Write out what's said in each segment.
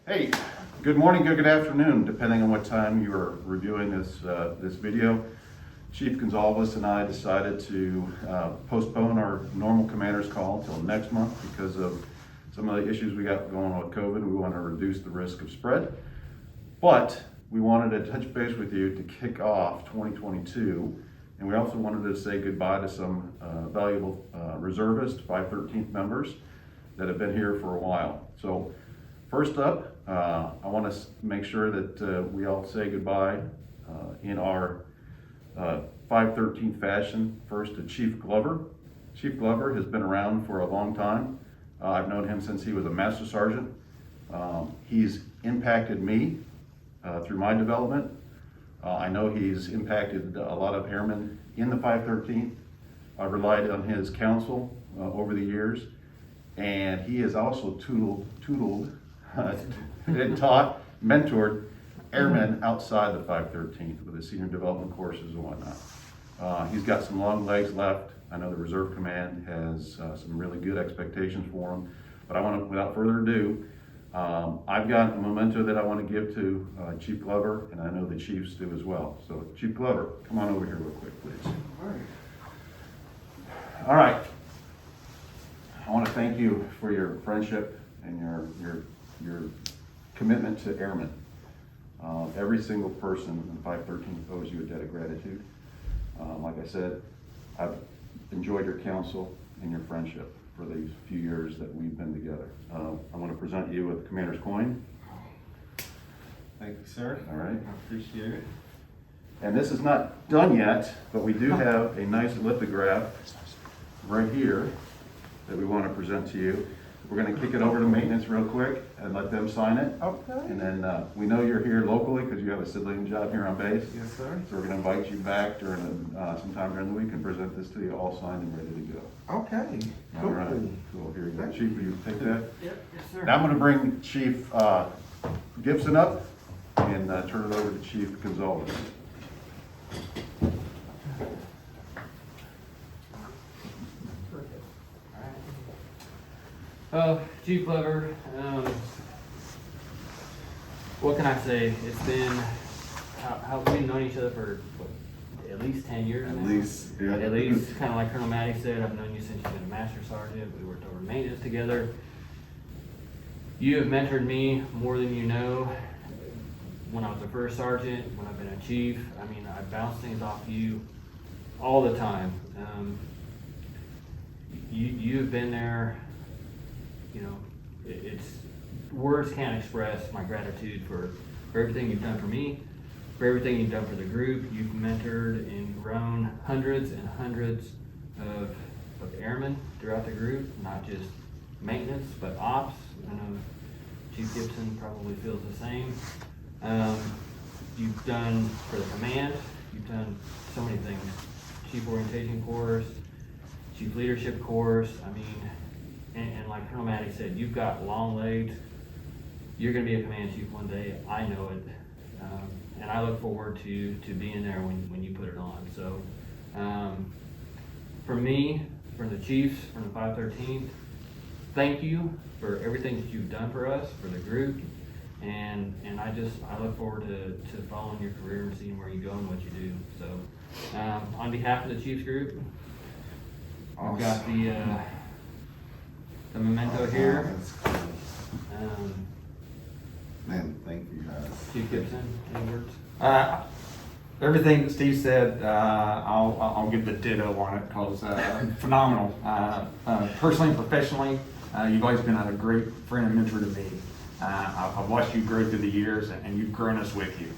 Hey, good morning, good afternoon, depending on what time you are reviewing this video. Chief Gonsalves and I decided to postpone our normal commander's call until next month because of some of the issues we got going on with COVID. We want to reduce the risk of spread, but we wanted to touch base with you to kick off 2022, and we also wanted to say goodbye to some valuable reservist 513th members that have been here for a while. So first up, I want to make sure that we all say goodbye in our 513th fashion. First to Chief Glover. Chief Glover has been around for a long time. I've known him since he was a Master Sergeant. He's impacted me through my development. I know he's impacted a lot of airmen in the 513th. I've relied on his counsel over the years, and he has also tuteled and taught, mentored airmen outside the 513th with his senior development courses and whatnot. He's got some long legs left. I know the Reserve Command has some really good expectations for him, but I want to, without further ado, I've got a memento that I want to give to Chief Glover, and I know the Chiefs do as well. So Chief Glover, come on over here real quick, please. All right. I want to thank you for your friendship and your commitment to airmen. Every single person in 513 owes you a debt of gratitude. Like I said, I've enjoyed your counsel and your friendship for these few years that we've been together. I want to present you with the Commander's Coin. Thank you, sir. All right. I appreciate it. And this is not done yet, but we do have a nice lithograph right here that we want to present to you. We're going to kick it over to maintenance real quick and let them sign it. Okay. And then we know you're here locally because you have a civilian job here on base. Yes, sir. So we're going to invite you back during sometime during the week and present this to you all signed and ready to go. Okay. All right. Cool. Here you go. Chief, will you take that? Yep. Yes, sir. Now I'm going to bring Chief Gibson up and turn it over to Chief Gonsalves. Chief Glover, what can I say? It's been, how we've known each other for what, at least 10 years now? At least, yeah. At least, kind of like Colonel Mattey said, I've known you since you've been a Master Sergeant. We worked over maintenance together. You have mentored me more than you know. When I was a first sergeant, when I've been a chief, I mean, I bounce things off you all the time. You've been there. You know, it's words can't express my gratitude for everything you've done for me, for everything you've done for the group. You've mentored and grown hundreds and hundreds of airmen throughout the group, not just maintenance, but ops. I know Chief Gibson probably feels the same. You've done for the command, you've done so many things. Chief Orientation Course, Chief Leadership Course, I mean, and like Colonel Mattey said, you've got long legs. You're going to be a command chief one day. I know it, and I look forward to being there when you put it on. So, for me, from the Chiefs, from the 513th, thank you for everything that you've done for us, for the group, and I look forward to following your career and seeing where you go and what you do. So, on behalf of the Chiefs group, I've got the memento here. Man, thank you guys. Chief Gibson, any words? Everything that Steve said, I'll give the ditto on it because phenomenal. Personally and professionally, you've always been a great friend and mentor to me. I've watched you grow through the years, and you've grown us with you.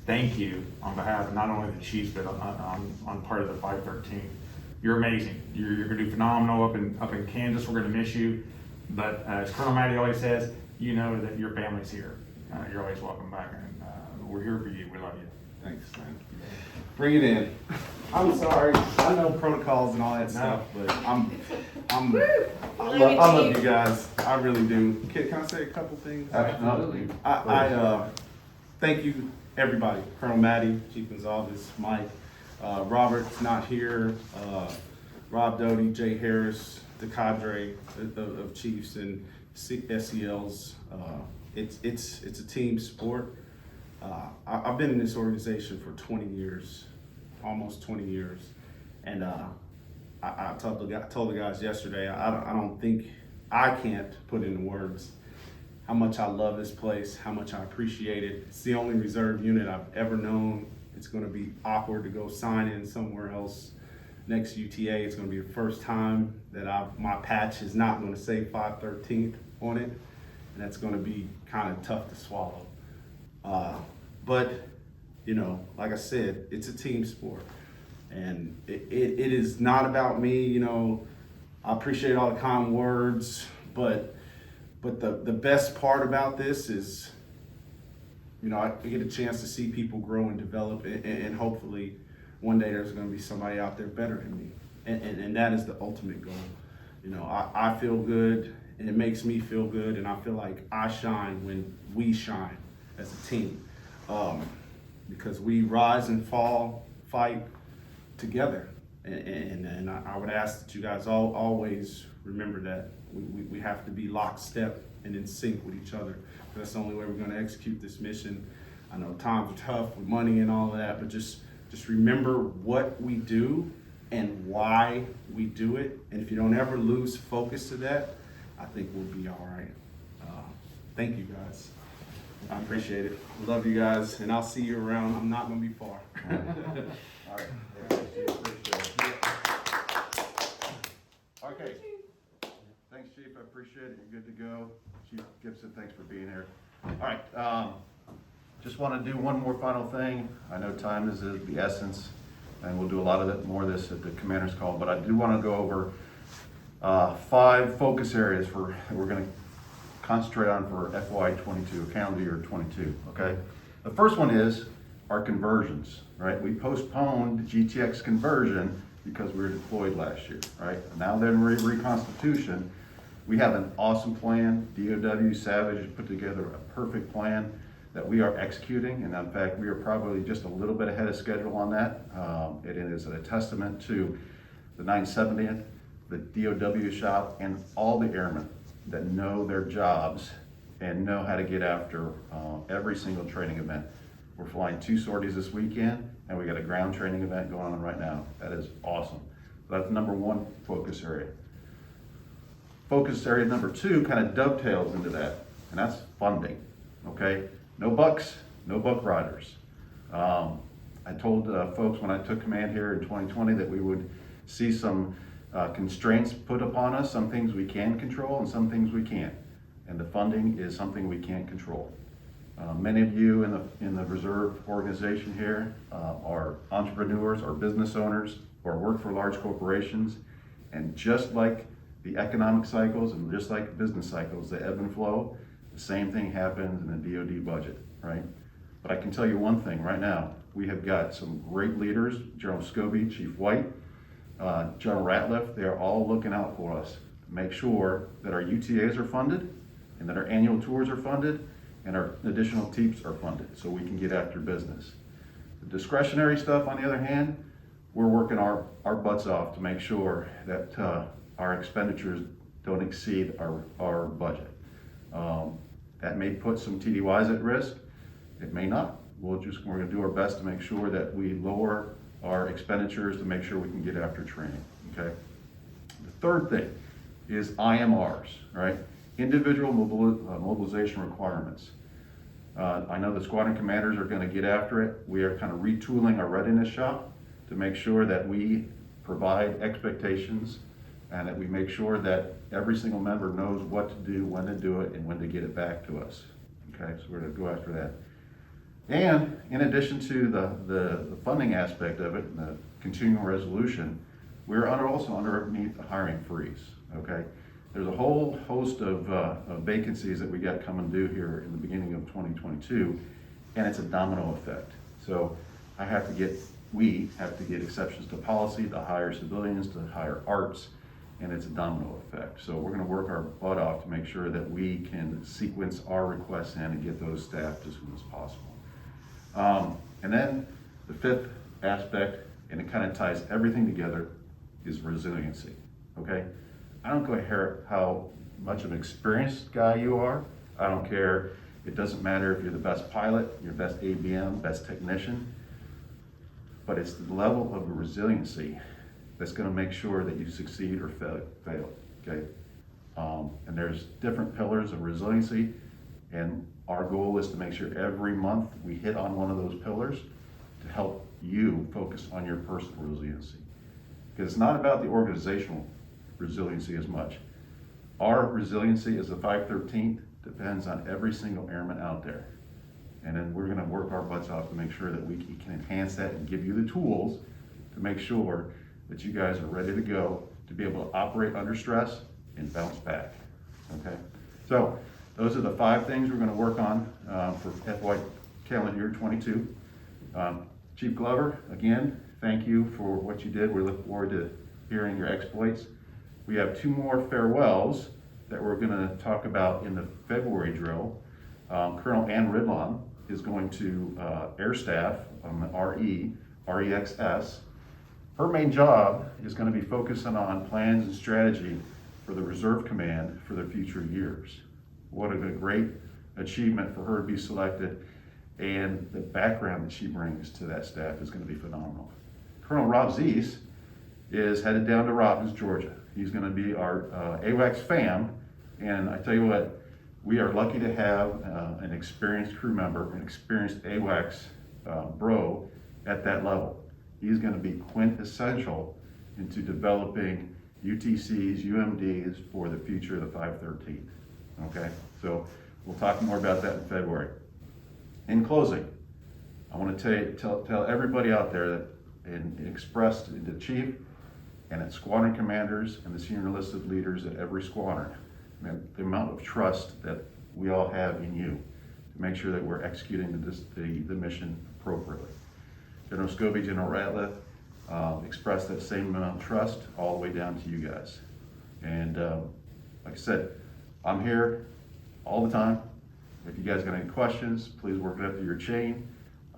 Thank you on behalf of not only the Chiefs, but on part of the 513. You're amazing. You're going to do phenomenal up in Kansas. We're going to miss you. But as Colonel Mattey always says, you know that your family's here. You're always welcome back, and we're here for you. We love you. Thanks, man. Bring it in. I'm sorry. I know protocols and all that stuff, but I love you guys. I really do. Can I say a couple things? Absolutely. I thank you, everybody. Colonel Mattey, Chief Gonsalves, Mike, Robert's not here, Rob Doty, Jay Harris, the cadre of chiefs and SELs, it's a team sport. I've been in this organization for 20 years, almost 20 years, and I told the guys yesterday, I don't think I can't put into words how much I love this place, how much I appreciate it. It's the only reserve unit I've ever known. It's going to be awkward to go sign in somewhere else next UTA. It's going to be the first time that my patch is not going to say 513th on it, and that's going to be kind of tough to swallow. But you know, like I said, it's a team sport, and it is not about me. You know, I appreciate all the kind words, but the best part about this is, you know, I get a chance to see people grow and develop, and hopefully one day there's going to be somebody out there better than me, and that is the ultimate goal. You know, I feel good, and it makes me feel good, and I feel like I shine when we shine as a team, because we rise and fall, fight together, and I would ask that you guys always remember that we have to be lockstep and in sync with each other. That's the only way we're going to execute this mission. I know times are tough with money and all of that, but just remember what we do and why we do it. And if you don't ever lose focus to that, I think we'll be all right. Thank you guys. I appreciate it. Love you guys, and I'll see you around. I'm not going to be far. All right. Appreciate it. Okay. Thanks, Chief. I appreciate it. You're good to go. Chief Gibson, thanks for being here. All right. Just want to do one more final thing. I know time is of the essence, and we'll do a lot of that, more of this at the commander's call, but I do want to go over 5 focus areas that we're going to concentrate on for FY22, calendar year 22, okay? The first one is our conversions, right? We postponed GTX conversion because we were deployed last year, right? Now they're in reconstitution. We have an awesome plan. DOW Savage has put together a perfect plan that we are executing, and in fact, we are probably just a little bit ahead of schedule on that. It is a testament to the 970th, the DOW shop, and all the airmen that know their jobs and know how to get after every single training event. We're flying 2 sorties this weekend, and we got a ground training event going on right now. That is awesome. So that's number 1 focus area. Focus area number 2 kind of dovetails into that, and that's funding, okay? No bucks, no buck riders. I told folks when I took command here in 2020 that we would see some constraints put upon us, some things we can control and some things we can't. And the funding is something we can't control. Many of you in the reserve organization here are entrepreneurs or business owners or work for large corporations. And just like the economic cycles and just like business cycles that ebb and flow, the same thing happens in the DoD budget, right? But I can tell you one thing right now, we have got some great leaders, General Scobie, Chief White, General Ratliff. They are all looking out for us to make sure that our UTAs are funded and that our annual tours are funded and our additional TEEPs are funded so we can get after business. The discretionary stuff, on the other hand, we're working our butts off to make sure that our expenditures don't exceed our budget. That may put some TDYs at risk. It may not. We're going to do our best to make sure that we lower our expenditures to make sure we can get after training, okay? The third thing is IMRs, right? Individual mobilization requirements. I know the squadron commanders are going to get after it. We are kind of retooling our readiness shop to make sure that we provide expectations and that we make sure that every single member knows what to do, when to do it, and when to get it back to us. Okay, so we're going to go after that. And in addition to the funding aspect of it, and the continuing resolution, we're also underneath the hiring freeze. Okay, there's a whole host of vacancies that we got coming due here in the beginning of 2022, and it's a domino effect. So we have to get exceptions to policy, to hire civilians, to hire arts, and it's a domino effect. So we're going to work our butt off to make sure that we can sequence our requests in and get those staffed as soon as possible. And then the 5th aspect, and it kind of ties everything together, is resiliency, okay? I don't care how much of an experienced guy you are. I don't care It doesn't matter if you're the best pilot, your best ABM, best technician, but it's the level of resiliency that's gonna make sure that you succeed or fail, okay? And there's different pillars of resiliency, and our goal is to make sure every month we hit on one of those pillars to help you focus on your personal resiliency. Because it's not about the organizational resiliency as much. Our resiliency as a 513th depends on every single airman out there. And then we're gonna work our butts off to make sure that we can enhance that and give you the tools to make sure that you guys are ready to go to be able to operate under stress and bounce back, okay? So those are the 5 things we're gonna work on for FY calendar year 22. Chief Glover, again, thank you for what you did. We look forward to hearing your exploits. We have 2 more farewells that we're gonna talk about in the February drill. Colonel Ann Ridlon is going to Air Staff on the REXS. Her main job is gonna be focusing on plans and strategy for the Reserve Command for the future years. What a great achievement for her to be selected, and the background that she brings to that staff is gonna be phenomenal. Colonel Rob Zeese is headed down to Robbins, Georgia. He's gonna be our AWACS FAM, and I tell you what, we are lucky to have an experienced crew member, an experienced AWACS bro at that level. He's gonna be quintessential into developing UTCs, UMDs for the future of the 513th, okay? So we'll talk more about that in February. In closing, I wanna tell everybody out there that, and express to the chief and at squadron commanders and the senior enlisted leaders at every squadron, the amount of trust that we all have in you to make sure that we're executing the mission appropriately. General Scobie, General Ratliff expressed that same amount of trust all the way down to you guys. And like I said, I'm here all the time. If you guys got any questions, please work it up through your chain.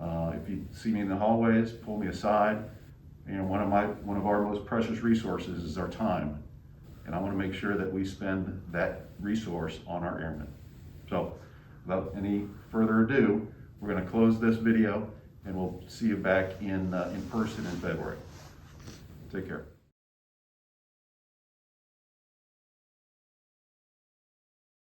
If you see me in the hallways, pull me aside. You know, one of our most precious resources is our time. And I want to make sure that we spend that resource on our airmen. So without any further ado, we're going to close this video and we'll see you back in person in February. Take care.